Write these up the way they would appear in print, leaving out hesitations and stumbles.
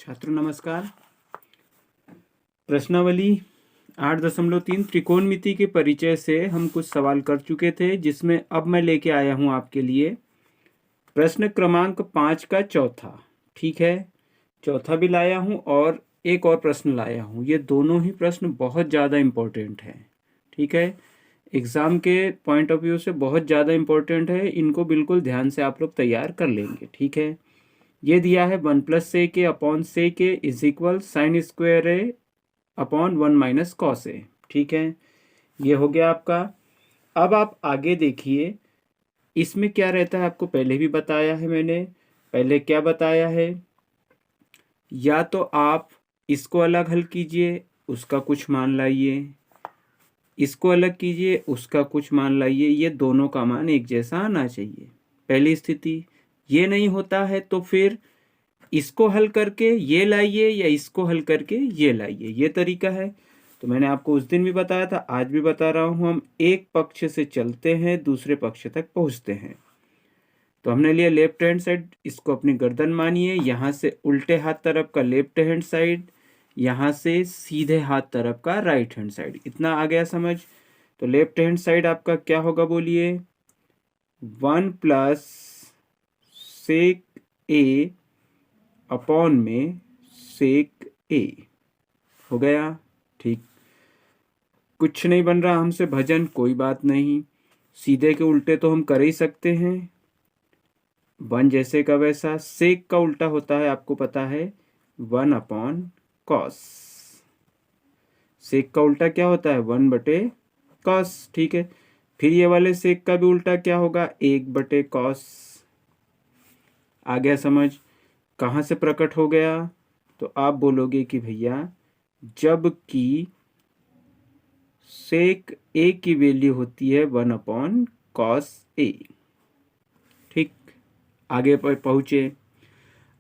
छात्रों नमस्कार। प्रश्नावली 8.3 त्रिकोणमिति के परिचय से हम कुछ सवाल कर चुके थे, जिसमें अब मैं लेके आया हूं आपके लिए प्रश्न क्रमांक 5 का चौथा। ठीक है, चौथा भी लाया हूं और एक और प्रश्न लाया हूं। ये दोनों ही प्रश्न बहुत ज़्यादा इम्पोर्टेंट है। ठीक है, एग्ज़ाम के पॉइंट ऑफ व्यू से बहुत ज़्यादा इम्पोर्टेंट है। इनको बिल्कुल ध्यान से आप लोग तैयार कर लेंगे। ठीक है, ये दिया है 1 + sec a upon sec a is equal sine square a upon 1 minus cos A. ठीक है, ये हो गया आपका। अब आप आगे देखिए, इसमें क्या रहता है आपको पहले भी बताया है मैंने। पहले क्या बताया है, या तो आप इसको अलग हल कीजिए, उसका कुछ मान लाइए, इसको अलग कीजिए, उसका कुछ मान लाइए। ये दोनों का मान एक जैसा आना चाहिए, पहली स्थिति। ये नहीं होता है तो फिर इसको हल करके ये लाइए या इसको हल करके ये लाइए, ये तरीका है। तो मैंने आपको उस दिन भी बताया था, आज भी बता रहा हूं। हम एक पक्ष से चलते हैं, दूसरे पक्ष तक पहुंचते हैं। तो हमने लिया लेफ्ट हैंड साइड, इसको अपनी गर्दन मानिए। यहाँ से उल्टे हाथ तरफ का लेफ्ट हैंड साइड, यहाँ से सीधे हाथ तरफ का राइट हैंड साइड। इतना आ गया समझ। तो लेफ्ट हैंड साइड आपका क्या होगा बोलिए, 1 + sec a अपॉन में sec a हो गया। ठीक, कुछ नहीं बन रहा हमसे भजन, कोई बात नहीं। सीधे के उल्टे तो हम कर ही सकते हैं, 1 जैसे का वैसा। सेक का उल्टा होता है, आपको पता है, 1 अपॉन कॉस। सेक का उल्टा क्या होता है, 1/cos। ठीक है, फिर ये वाले सेक का भी उल्टा क्या होगा, 1/cos। आ गया समझ। कहाँ से प्रकट हो गया, तो आप बोलोगे कि भैया जब कि सेक ए की वैल्यू होती है 1/cos a। ठीक, आगे पहुंचे।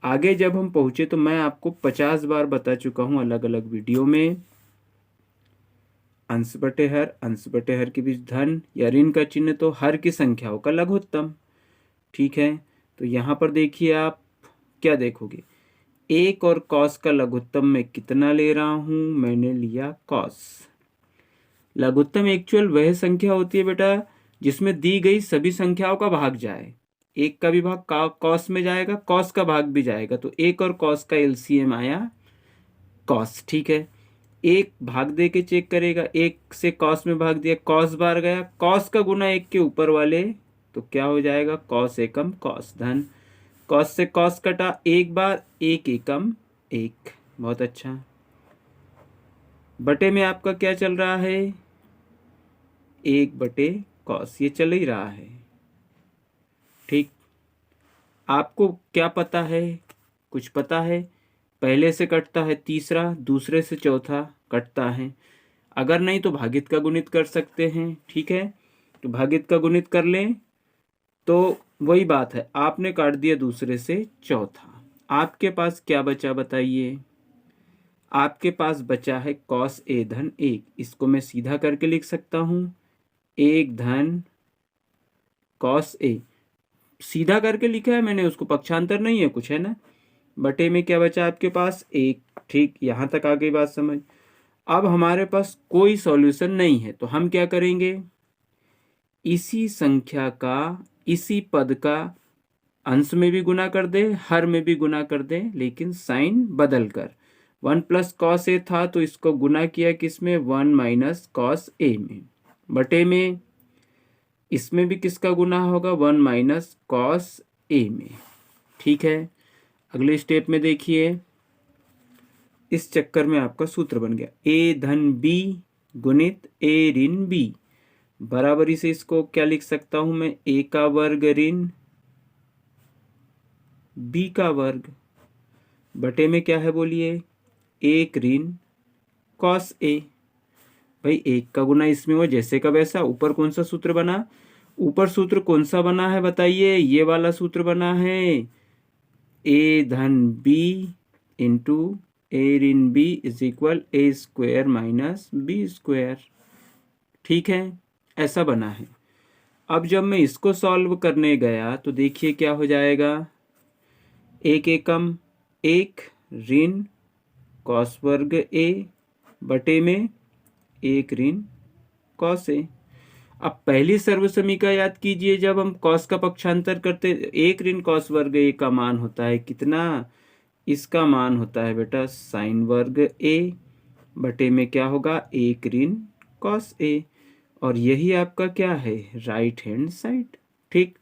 आगे जब हम पहुंचे तो मैं आपको 50 बार बता चुका हूं अलग अलग वीडियो में, अंश बटे हर के बीच धन या ऋण का चिन्ह तो हर की संख्याओं का लघुत्तम। ठीक है, तो यहाँ पर देखिए आप क्या देखोगे, 1 और कॉस का लघुत्तम में कितना ले रहा हूं, मैंने लिया कॉस। लघुत्तम एक्चुअल वह संख्या होती है बेटा जिसमें दी गई सभी संख्याओं का भाग जाए। 1 का भी भाग कॉस में जाएगा, कॉस का भाग भी जाएगा, तो 1 और कॉस का एलसीएम आया कॉस। ठीक है, 1 भाग दे के चेक करेगा, 1 से कॉस में भाग दिया, कॉस बार गया, कॉस का गुना 1 के ऊपर वाले, तो क्या हो जाएगा, कॉस एकम कॉस धन। कॉस से कॉस कटा, 1 बार 1 एकम 1। बहुत अच्छा। बटे में आपका क्या चल रहा है, 1/cos, ये चल ही रहा है। ठीक, आपको क्या पता है, कुछ पता है, पहले से कटता है तीसरा, दूसरे से चौथा कटता है। अगर नहीं तो भागित का गुणित कर सकते हैं। ठीक है, तो भागित का गुणित कर लें तो वही बात है, आपने काट दिया दूसरे से चौथा। आपके पास क्या बचा बताइए, आपके पास बचा है cos a धन 1। इसको मैं सीधा करके लिख सकता हूं, 1 धन cos a। सीधा करके लिखा है मैंने, उसको पक्षांतर नहीं है कुछ, है ना। बटे में क्या बचा आपके पास, 1। ठीक, यहां तक आ गई बात समझ। अब हमारे पास कोई सॉल्यूशन नहीं है, तो हम क्या करेंगे, इसी संख्या का, इसी पद का अंश में भी गुना कर दे, हर में भी गुना कर दे, लेकिन साइन बदल कर। 1 + cos a था तो इसको गुना किया किसमें, 1 - cos a में। बटे में इसमें भी किसका गुना होगा, 1 - cos a में। ठीक है, अगले स्टेप में देखिए, इस चक्कर में आपका सूत्र बन गया, a धन b गुणित a ऋण b। बराबरी से इसको क्या लिख सकता हूं मैं, a का वर्ग ऋण b का वर्ग। बटे में क्या है बोलिए, 1 ऋण cos a। भाई 1 का गुना इसमें हो जैसे का वैसा। ऊपर कौन सा सूत्र बना, ऊपर सूत्र कौन सा बना है बताइए, ये वाला सूत्र बना है, a धन b इंटू a ऋण b is equal a² - b²। ठीक है, ऐसा बना है। अब जब मैं इसको सॉल्व करने गया तो देखिए क्या हो जाएगा, 1 एकम 1 ऋण कॉस वर्ग ए बटे में 1 ऋण कॉस ए। अब पहली सर्वसमीका याद कीजिए, जब हम कॉस का पक्षांतर करते 1 ऋण कॉस वर्ग ए का मान होता है कितना, इसका मान होता है बेटा साइन वर्ग ए बटे में क्या होगा 1 ऋण कॉस ए, और यही आपका क्या है राइट हैंड साइड। ठीक,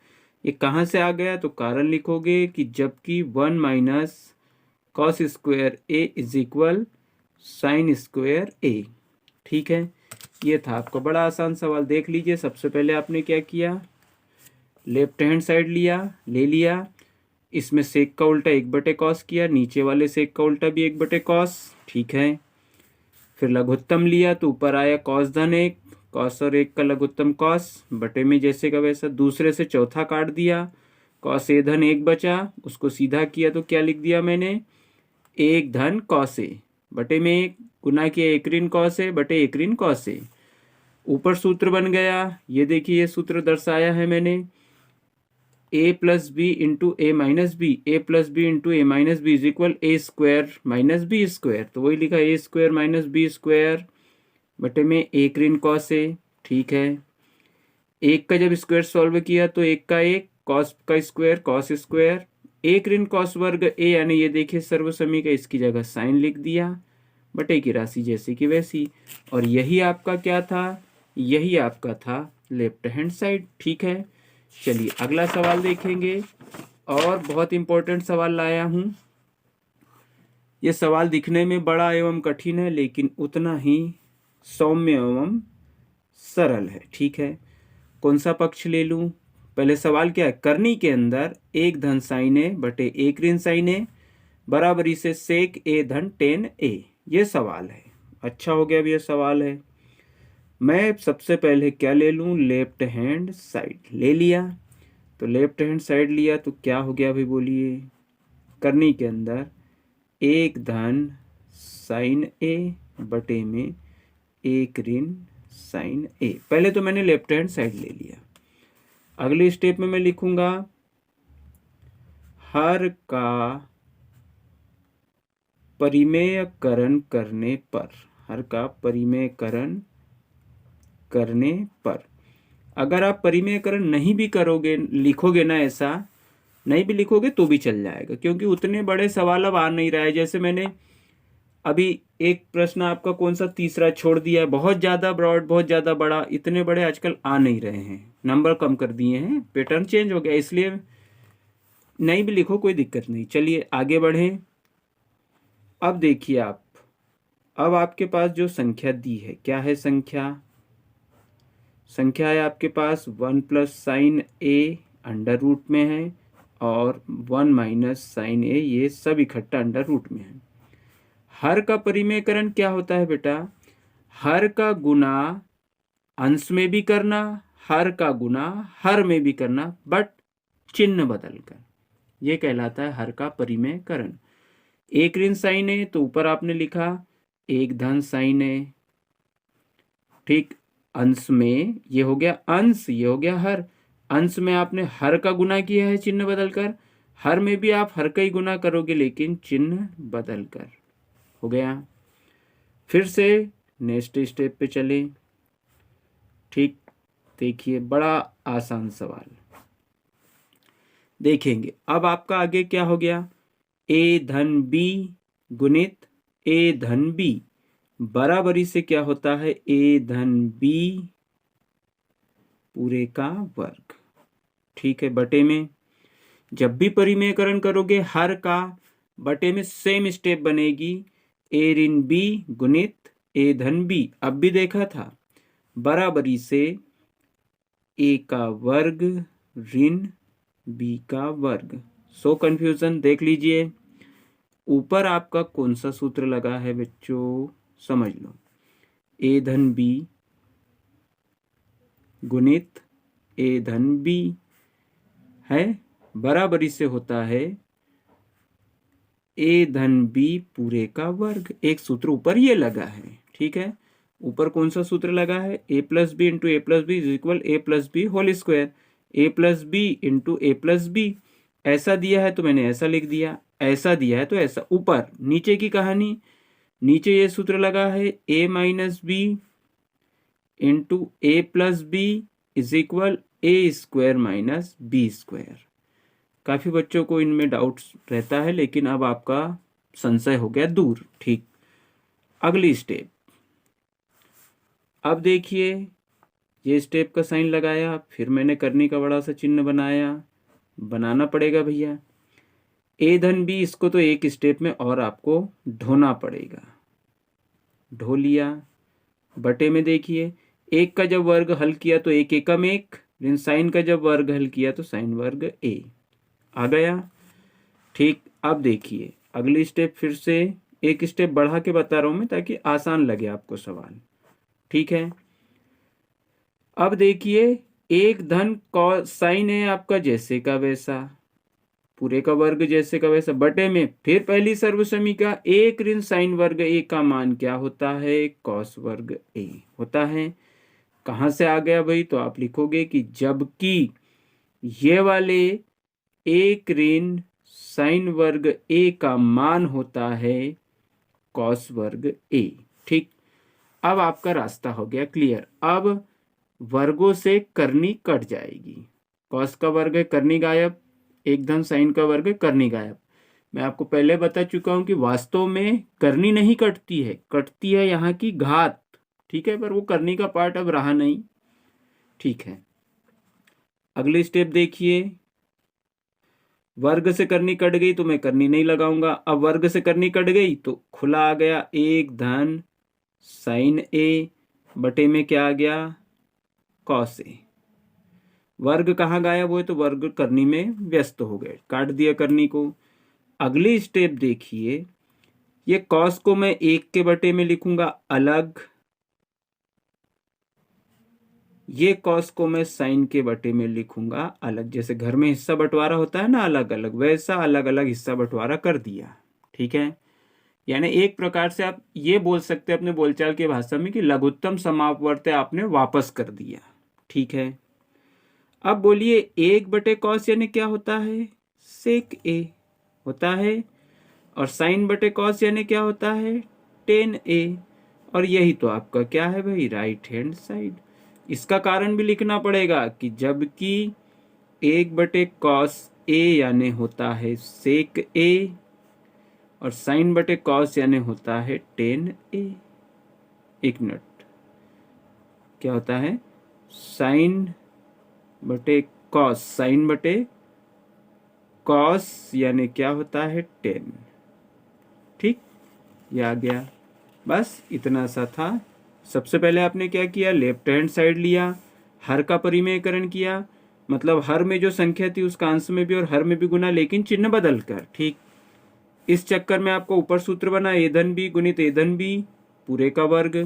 ये कहाँ से आ गया, तो कारण लिखोगे कि जबकि 1 minus cos square A is equal sine square A. ठीक है, ये था आपका बड़ा आसान सवाल। देख लीजिए, सबसे पहले आपने क्या किया, लेफ्ट हैंड साइड ले लिया, इसमें सेक का उल्टा 1/cos किया, नीचे वाले सेक का उल्टा भी 1/cos। ठीक है, फिर लघुत्तम लिया तो ऊपर आया cos धन 1, cos और 1 का लघुत्तम cos बटे में जैसे का वैसा, दूसरे से चौथा काट दिया, cos a धन 1 बचा, उसको सीधा किया तो क्या लिख दिया मैंने 1 धन cos a बटे में 1 गुना किया 1 ऋण cos a बटे 1 ऋण cos a। ऊपर सूत्र बन गया, ये देखिए ये सूत्र दर्शाया है मैंने, a plus B into A minus B, A plus B into A minus B is equal A square minus B square, तो वही लिखा A square minus B square बटे में 1 ऋण कॉस ए। ठीक है, 1 का जब स्क्वायर सॉल्व किया तो 1 का 1, कॉस का स्क्वायर कॉस स्क्वायर, 1 ऋण कॉस वर्ग ए, यानी ये देखिए सर्वसमीका, इसकी जगह साइन लिख दिया, बटे की राशि जैसी की वैसी, और यही आपका क्या था, यही आपका था लेफ्ट हैंड साइड। ठीक है, चलिए अगला सवाल देखेंगे, और बहुत इंपॉर्टेंट सवाल लाया हूं। यह सवाल दिखने में बड़ा एवं कठिन है, लेकिन उतना ही सौम्य एवं सरल है। ठीक है, कौन सा पक्ष ले लूं, पहले सवाल क्या है, करनी के अंदर 1 धन साइन ए बटे 1 ऋण साइन ए बराबरी से सेक ए धन टेन ए, ये सवाल है। अच्छा हो गया, अब ये सवाल है। मैं सबसे पहले क्या ले लूं, लेफ्ट हैंड साइड ले लिया, तो लेफ्ट हैंड साइड लिया तो क्या हो गया भाई बोलिए, करनी के अंदर 1 धन साइन ए बटे में 1 ऋण साइन ए, पहले तो मैंने लेफ्ट हैंड साइड ले लिया। अगले स्टेप में मैं लिखूंगा हर का परिमेयकरण करने पर, हर का परिमेयकरण करने पर, अगर आप परिमेयकरण नहीं भी करोगे, लिखोगे ना, ऐसा नहीं भी लिखोगे तो भी चल जाएगा, क्योंकि उतने बड़े सवाल अब आ नहीं रहा है। जैसे मैंने अभी एक प्रश्न आपका कौन सा तीसरा छोड़ दिया है, बहुत ज़्यादा ब्रॉड, बहुत ज़्यादा बड़ा, इतने बड़े आजकल आ नहीं रहे हैं, नंबर कम कर दिए हैं, पैटर्न चेंज हो गया, इसलिए नहीं भी लिखो कोई दिक्कत नहीं। चलिए आगे बढ़ें। अब देखिए आप, अब आपके पास जो संख्या दी है, क्या है संख्या, संख्या है आपके पास 1 plus sign A under root में है, और 1 माइनस साइन ए, ये सब इकट्ठा अंडर रूट में है। हर का परिमेयकरण क्या होता है बेटा, हर का गुना अंश में भी करना, हर का गुना हर में भी करना, बट चिन्ह बदलकर, ये कहलाता है हर का परिमेयकरण। 1 ऋण साइन ए, तो ऊपर आपने लिखा 1 धन साइन ए। ठीक, अंश में ये हो गया अंश, ये हो गया हर, अंश में आपने हर का गुना किया है चिन्ह बदलकर, हर में भी आप हर का ही गुना करोगे लेकिन चिन्ह बदलकर, हो गया। फिर से नेक्स्ट स्टेप पे चले। ठीक, देखिए बड़ा आसान सवाल देखेंगे। अब आपका आगे क्या हो गया, ए धन बी गुणित ए धन बी बराबरी से क्या होता है, ए धन बी पूरे का वर्ग। ठीक है, बटे में जब भी परिमेयकरण करोगे हर का, बटे में सेम स्टेप बनेगी, ए ऋण बी गुणित ए धन बी, अब भी देखा था, बराबरी से ए का वर्ग ऋण बी का वर्ग। सो कंफ्यूजन, देख लीजिए ऊपर आपका कौन सा सूत्र लगा है बच्चों, समझ लो, ए धन बी गुणित ए धन बी है, बराबरी से होता है ए धन बी पूरे का वर्ग। एक सूत्र ऊपर ये लगा है, ठीक है, ऊपर कौन सा सूत्र लगा है, A plus B into A plus B is equal A plus B whole square, A plus B into A plus B, ऐसा दिया है तो मैंने ऐसा लिख दिया, ऐसा दिया है तो ऐसा। ऊपर नीचे की कहानी, नीचे ये सूत्र लगा है a minus B into A plus B is equal A square minus B square. काफी बच्चों को इनमें डाउट्स रहता है, लेकिन अब आपका संशय हो गया दूर। ठीक, अगली स्टेप। अब देखिए, ये स्टेप का साइन लगाया, फिर मैंने करनी का बड़ा सा चिन्ह बनाया, बनाना पड़ेगा भैया। ए धन बी, इसको तो एक स्टेप में और आपको ढोना पड़ेगा। ढो लिया। बटे में देखिए, एक का जब वर्ग हल किया तो एक एकम एक, लेकिन साइन का जब वर्ग हल किया तो साइन वर्ग ए आ गया। ठीक, अब देखिए अगली स्टेप, फिर से एक स्टेप बढ़ा के बता रहा हूं मैं ताकि आसान लगे आपको सवाल। ठीक है, अब देखिए एक धन साइन है आपका जैसे का वैसा, पूरे का वर्ग जैसे का वैसा, बटे में फिर पहली सर्वसमी का एक ऋण साइन वर्ग ए का मान क्या होता है, कॉस वर्ग ए होता है। कहां से आ गया भाई, तो आप लिखोगे कि जबकि ये वाले एक ऋण साइन वर्ग ए का मान होता है कॉस वर्ग ए। ठीक, अब आपका रास्ता हो गया क्लियर। अब वर्गों से करनी कट जाएगी। कॉस का वर्ग है, करनी गायब, एक धन साइन का वर्ग है, करनी गायब। मैं आपको पहले बता चुका हूं कि वास्तव में करनी नहीं कटती है, कटती है यहाँ की घात। ठीक है, पर वो करनी का पार्ट अब रहा नहीं। ठीक है, अगली स्टेप देखिए, वर्ग से करनी कट गई तो मैं करनी नहीं लगाऊंगा। अब वर्ग से करनी कट गई तो खुला आ गया एक धन साइन ए, बटे में क्या आ गया, कॉस ए। वर्ग कहाँ गायब हुए, तो वर्ग करनी में व्यस्त हो गए, काट दिया करनी को। अगली स्टेप देखिए, ये कॉस को मैं एक के बटे में लिखूंगा अलग, ये कॉस को मैं साइन के बटे में लिखूंगा अलग। जैसे घर में हिस्सा बंटवारा होता है ना अलग अलग, वैसा अलग अलग हिस्सा बंटवारा कर दिया। ठीक है, यानी एक प्रकार से आप ये बोल सकते हैं अपने बोलचाल की भाषा में कि लघुत्तम समापवर्त आपने वापस कर दिया। ठीक है, अब बोलिए एक बटे कॉस यानी क्या होता है, सेक ए होता है, और साइन बटे कॉस यानी क्या होता है, टेन ए। और यही तो आपका क्या है भाई, राइट हैंड साइड। इसका कारण भी लिखना पड़ेगा कि जबकि एक बटे कॉस ए यानी होता है सेक ए, और साइन बटे कॉस यानी होता है टेन ए। एक मिनट, क्या होता है, साइन बटे कॉस, साइन बटे कॉस यानी क्या होता है, टेन। ठीक, ये आ गया। बस इतना सा था। सबसे पहले आपने क्या किया, लेफ्ट हैंड साइड लिया, हर का परिमेयकरण किया, मतलब हर में जो संख्या थी उसका अंश में भी और हर में भी गुना, लेकिन चिन्ह बदल कर। ठीक, इस चक्कर में आपको ऊपर सूत्र बना ए धन बी गुणित ए धन बी पूरे का वर्ग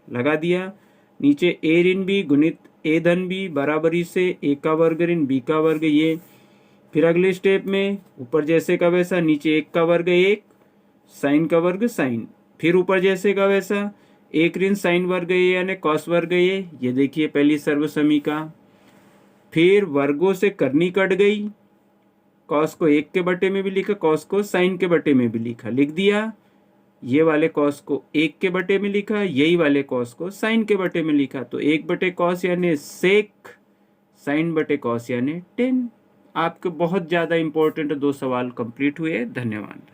लगा दिया, नीचे ए ऋण बी गुणित ए धन बी बराबरी से ए का वर्ग ऋण बी का वर्ग ये। फिर अगले स्टेप में ऊपर जैसे का वैसा, नीचे एक का वर्ग एक, साइन का वर्ग साइन, फिर ऊपर जैसे का वैसा एक ऋण साइन वर्ग ए यानी कॉस वर्ग ये देखिए पहली सर्वसमी का। फिर वर्गों से करनी कट गई, कॉस को एक के बटे में भी लिखा, कॉस को साइन के बटे में भी लिखा, लिख दिया। ये वाले कॉस को एक के बटे में लिखा, यही वाले कॉस को साइन के बटे में लिखा, तो एक बटे कॉस यानी सेक, साइन बटे कॉस यानी टेन। आपके बहुत ज्यादा इंपॉर्टेंट दो सवाल कंप्लीट हुए। धन्यवाद।